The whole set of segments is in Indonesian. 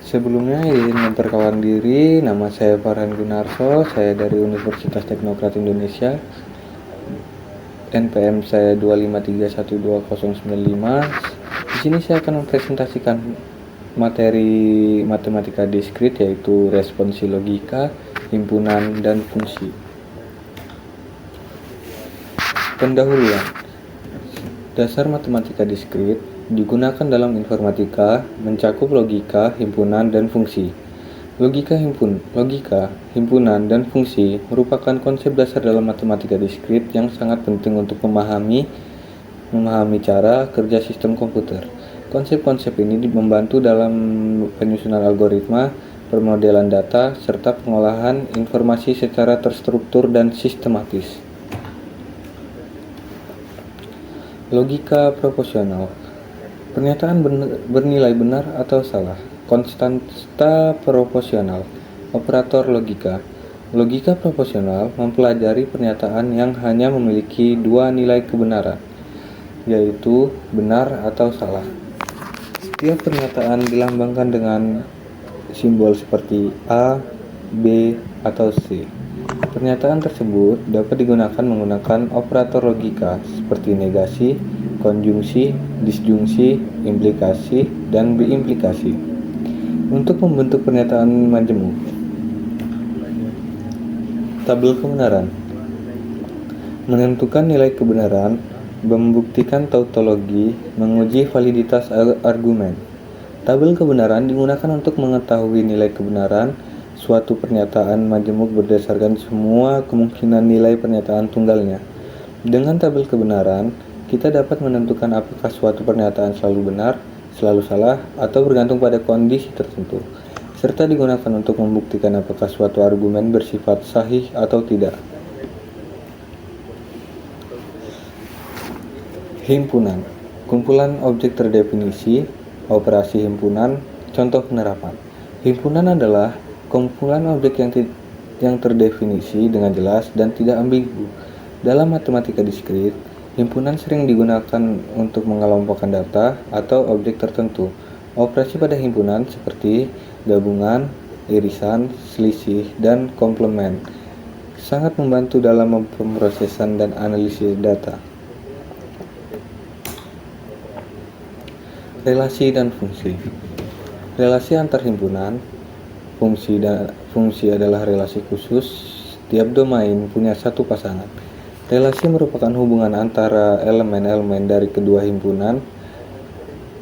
Sebelumnya izin memperkenalkan diri, nama saya Farhan Gunarso, saya dari Universitas Teknokrat Indonesia. NPM saya 253120095. Di sini saya akan mempresentasikan materi matematika diskrit, yaitu responsi logika, himpunan, dan fungsi. Pendahuluan. Dasar matematika diskrit digunakan dalam informatika, mencakup logika, himpunan, dan fungsi. Logika, himpunan, dan fungsi merupakan konsep dasar dalam matematika diskrit yang sangat penting untuk memahami cara kerja sistem komputer. Konsep-konsep ini membantu dalam penyusunan algoritma, permodelan data, serta pengolahan informasi secara terstruktur dan sistematis. Logika proporsional. Pernyataan bernilai benar atau salah. Konstanta proporsional. Operator logika. Logika proporsional mempelajari pernyataan yang hanya memiliki dua nilai kebenaran, yaitu benar atau salah. Setiap pernyataan dilambangkan dengan simbol seperti A, B, atau C. Pernyataan tersebut dapat digunakan menggunakan operator logika seperti negasi, konjungsi, disjungsi, implikasi, dan biimplikasi untuk membentuk pernyataan majemuk. Tabel kebenaran menentukan nilai kebenaran, membuktikan tautologi, menguji validitas argumen. Tabel kebenaran digunakan untuk mengetahui nilai kebenaran suatu pernyataan majemuk berdasarkan semua kemungkinan nilai pernyataan tunggalnya. Dengan tabel kebenaran, kita dapat menentukan apakah suatu pernyataan selalu benar, selalu salah, atau bergantung pada kondisi tertentu, serta digunakan untuk membuktikan apakah suatu argumen bersifat sahih atau tidak. Himpunan, kumpulan objek terdefinisi, operasi himpunan, contoh penerapan. Himpunan adalah kumpulan objek yang terdefinisi dengan jelas dan tidak ambigu. Dalam matematika diskrit, himpunan sering digunakan untuk mengelompokkan data atau objek tertentu. Operasi pada himpunan seperti gabungan, irisan, selisih, dan komplement sangat membantu dalam pemrosesan dan analisis data. Relasi dan fungsi. Relasi antar himpunan. Fungsi adalah relasi khusus. Setiap domain punya satu pasangan. Relasi merupakan hubungan antara elemen-elemen dari kedua himpunan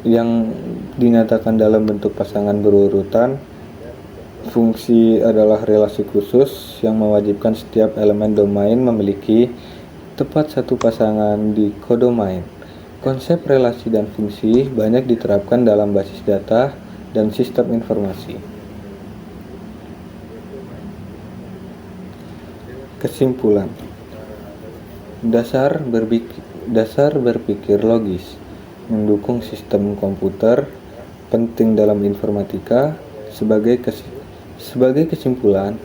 yang dinyatakan dalam bentuk pasangan berurutan. Fungsi adalah relasi khusus yang mewajibkan setiap elemen domain memiliki tepat satu pasangan di kodomain. Konsep relasi dan fungsi banyak diterapkan dalam basis data dan sistem informasi. Kesimpulan. Dasar berpikir logis, mendukung sistem komputer, penting dalam informatika. Sebagai kesimpulan,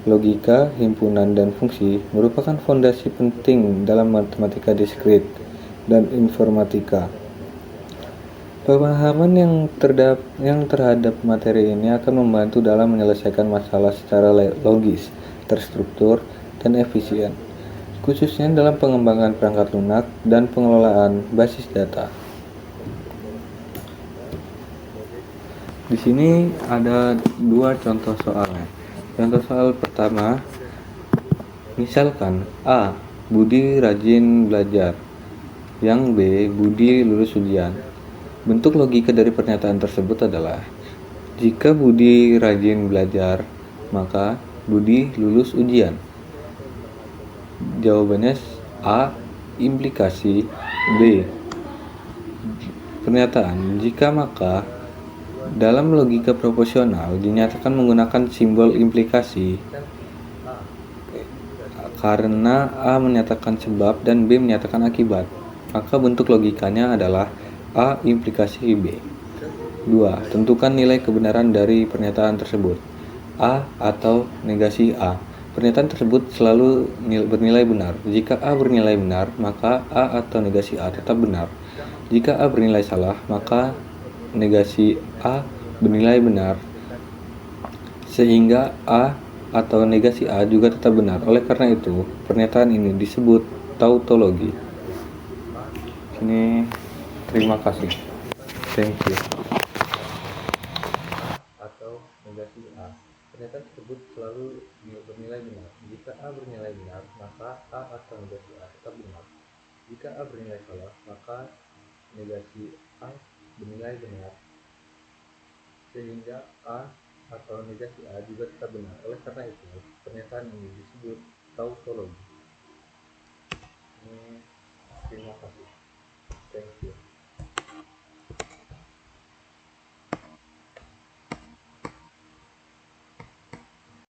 logika, himpunan, dan fungsi merupakan fondasi penting dalam matematika diskrit dan informatika. Pemahaman yang terhadap materi ini akan membantu dalam menyelesaikan masalah secara logis, terstruktur, dan efisien, khususnya dalam pengembangan perangkat lunak dan pengelolaan basis data. Di sini ada dua contoh soalnya. Contoh soal pertama, misalkan A. Budi rajin belajar, yang B. Budi lulus ujian. Bentuk logika dari pernyataan tersebut adalah, jika Budi rajin belajar, maka Budi lulus ujian. Jawabannya A. Implikasi. B. Pernyataan jika maka. Dalam logika proporsional dinyatakan menggunakan simbol implikasi karena A menyatakan sebab dan B menyatakan akibat. Maka bentuk logikanya adalah A implikasi B. 2. Tentukan nilai kebenaran dari pernyataan tersebut. A atau negasi A. Pernyataan tersebut selalu bernilai benar. Jika A bernilai benar, maka A atau negasi A tetap benar. Jika A bernilai salah, maka negasi A bernilai benar Sehingga A atau negasi A juga tetap benar. Oleh karena itu, pernyataan ini disebut tautologi. Ini terima kasih. Thank you. Atau negasi A. Pernyataan tersebut selalu bernilai benar. Jika A bernilai benar, maka A atau negasi A tetap benar. Jika A bernilai salah, maka negasi A bernilai benar. Sehingga A atau negasi A juga tetap benar. Oleh karena itu, pernyataan ini disebut tautologi. Terima kasih. Thank you.